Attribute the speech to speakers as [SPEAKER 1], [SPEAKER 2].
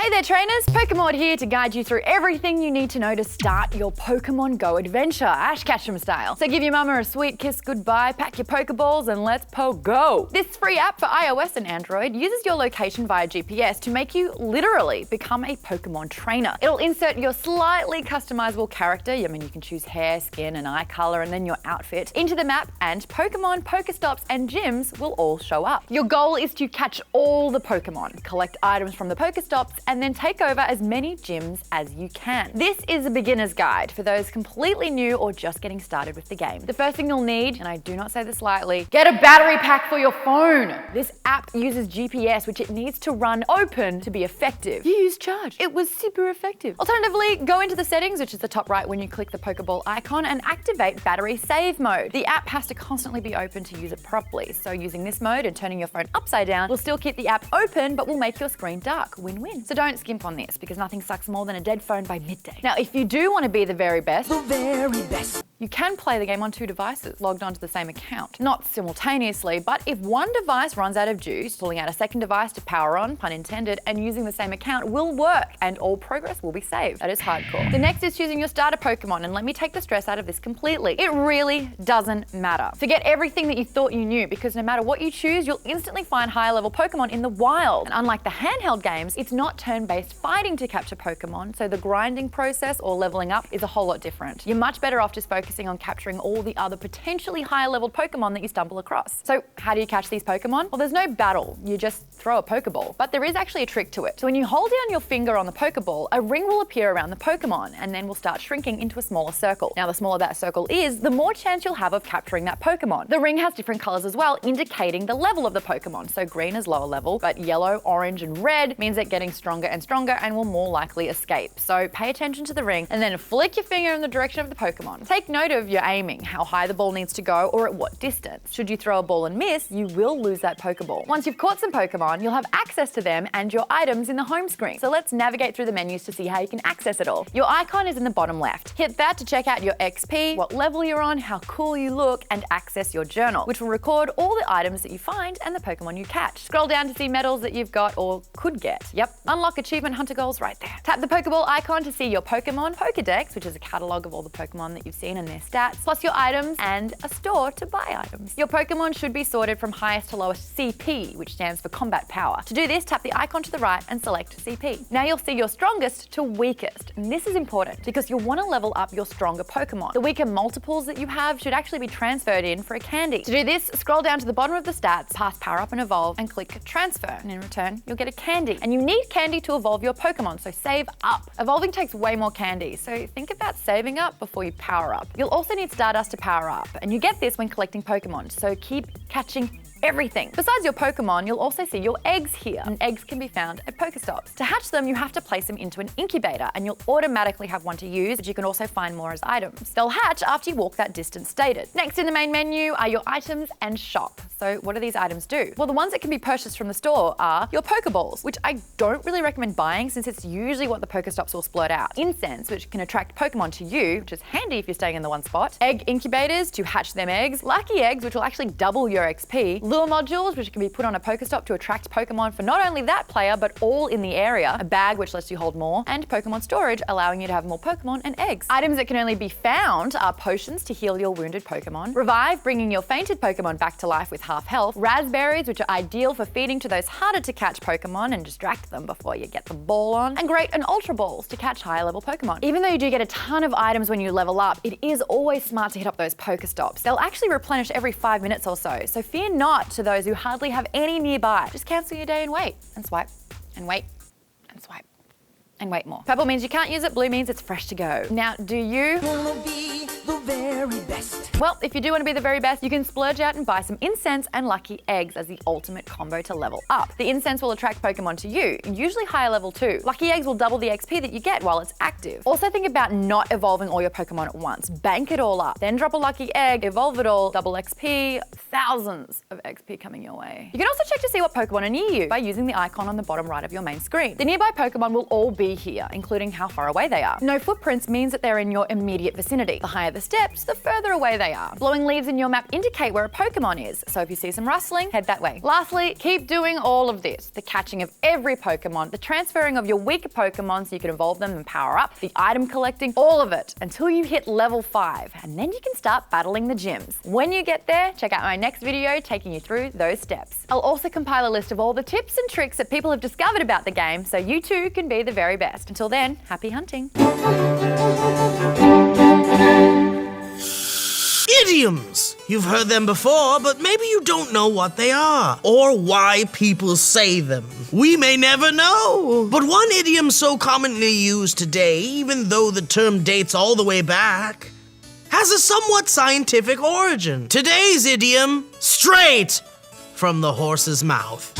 [SPEAKER 1] Hey there trainers, Maude here to guide you through everything you need to know to start your Pokemon Go adventure, Ash Ketchum style. So give your mama a sweet kiss goodbye, pack your Pokeballs and let's go. This free app for iOS and Android uses your location via GPS to make you literally become a Pokemon trainer. It'll insert your slightly customizable character, I mean you can choose hair, skin and eye color and then your outfit, into the map and Pokemon, Pokestops and gyms will all show up. Your goal is to catch all the Pokemon, collect items from the Pokestops and then take over as many gyms as you can. This is a beginner's guide for those completely new or just getting started with the game. The first thing you'll need, and I do not say this lightly, get a battery pack for your phone. This app uses GPS, which it needs to run open to be effective. You used charge. It was super effective. Alternatively, go into the settings, which is the top right when you click the Pokeball icon, and activate battery save mode. The app has to constantly be open to use it properly, so using this mode and turning your phone upside down will still keep the app open but will make your screen dark. Win-win. So don't skimp on this because nothing sucks more than a dead phone by midday. Now, if you do want to be the very best, you can play the game on 2 devices logged onto the same account. Not simultaneously, but if one device runs out of juice, pulling out a second device to power on, pun intended, and using the same account will work and all progress will be saved. That is hardcore. The next is choosing your starter Pokemon, and let me take the stress out of this completely. It really doesn't matter. Forget everything that you thought you knew because no matter what you choose, you'll instantly find higher level Pokemon in the wild. And unlike the handheld games, it's not turn-based fighting to capture Pokemon, so the grinding process or leveling up is a whole lot different. You're much better off just focusing on capturing all the other potentially higher leveled Pokemon that you stumble across. So how do you catch these Pokemon? Well, there's no battle. You just throw a Pokeball. But there is actually a trick to it. So when you hold down your finger on the Pokeball, a ring will appear around the Pokemon and then will start shrinking into a smaller circle. Now, the smaller that circle is, the more chance you'll have of capturing that Pokemon. The ring has different colors as well, indicating the level of the Pokemon. So green is lower level, but yellow, orange, and red means it getting stronger and stronger and will more likely escape. So pay attention to the ring and then flick your finger in the direction of the Pokemon. Take note of your aiming, how high the ball needs to go or at what distance. Should you throw a ball and miss, you will lose that Pokeball. Once you've caught some Pokemon, you'll have access to them and your items in the home screen. So let's navigate through the menus to see how you can access it all. Your icon is in the bottom left. Hit that to check out your XP, what level you're on, how cool you look, and access your journal, which will record all the items that you find and the Pokemon you catch. Scroll down to see medals that you've got or could get. Yep, unlock achievement hunter goals right there. Tap the Pokeball icon to see your Pokemon Pokedex, which is a catalog of all the Pokemon that you've seen and their stats, plus your items and a store to buy items. Your Pokemon should be sorted from highest to lowest CP, which stands for combat power. To do this, tap the icon to the right and select CP. Now you'll see your strongest to weakest, and this is important because you'll want to level up your stronger Pokemon. The weaker multiples that you have should actually be transferred in for a candy. To do this, scroll down to the bottom of the stats, past power up and evolve, and click transfer, and in return, you'll get a candy. And you need candy to evolve your Pokemon, so save up. Evolving takes way more candy, so think about saving up before you power up. You'll also need Stardust to power up, and you get this when collecting Pokemon, so keep catching everything. Besides your Pokemon, you'll also see your eggs here, and eggs can be found at Pokestops. To hatch them, you have to place them into an incubator, and you'll automatically have one to use, but you can also find more as items. They'll hatch after you walk that distance stated. Next in the main menu are your items and shop. So what do these items do? Well, the ones that can be purchased from the store are your Pokeballs, which I don't really recommend buying since it's usually what the Pokestops will splurt out. Incense, which can attract Pokemon to you, which is handy if you're staying in the one spot. Egg incubators to hatch them eggs. Lucky eggs, which will actually double your XP. Lure modules, which can be put on a Pokestop to attract Pokemon for not only that player, but all in the area. A bag, which lets you hold more. And Pokemon storage, allowing you to have more Pokemon and eggs. Items that can only be found are potions to heal your wounded Pokemon. Revive, bringing your fainted Pokemon back to life with half health. Raspberries, which are ideal for feeding to those harder to catch Pokemon and distract them before you get the ball on. And Great and Ultra Balls to catch higher level Pokemon. Even though you do get a ton of items when you level up, it is always smart to hit up those Pokestops. They'll actually replenish every 5 minutes or so fear not to those who hardly have any nearby. Just cancel your day and wait, and swipe, and wait, and swipe, and wait more. Purple means you can't use it, blue means it's fresh to go. Now, do you wanna be the very best? Well, if you do want to be the very best, you can splurge out and buy some incense and lucky eggs as the ultimate combo to level up. The incense will attract Pokemon to you, usually higher level too. Lucky eggs will double the XP that you get while it's active. Also think about not evolving all your Pokemon at once. Bank it all up, then drop a lucky egg, evolve it all, double XP, thousands of XP coming your way. You can also check to see what Pokemon are near you by using the icon on the bottom right of your main screen. The nearby Pokemon will all be here, including how far away they are. No footprints means that they're in your immediate vicinity. The higher the steps, the further away they they are. Glowing leaves in your map indicate where a Pokemon is, so if you see some rustling, head that way. Lastly, keep doing all of this. The catching of every Pokemon, the transferring of your weaker Pokemon so you can evolve them and power up, the item collecting, all of it, until you hit level 5, and then you can start battling the gyms. When you get there, check out my next video taking you through those steps. I'll also compile a list of all the tips and tricks that people have discovered about the game so you too can be the very best. Until then, happy hunting.
[SPEAKER 2] Idioms! You've heard them before, but maybe you don't know what they are, or why people say them. We may never know. But one idiom so commonly used today, even though the term dates all the way back, has a somewhat scientific origin. Today's idiom, straight from the horse's mouth.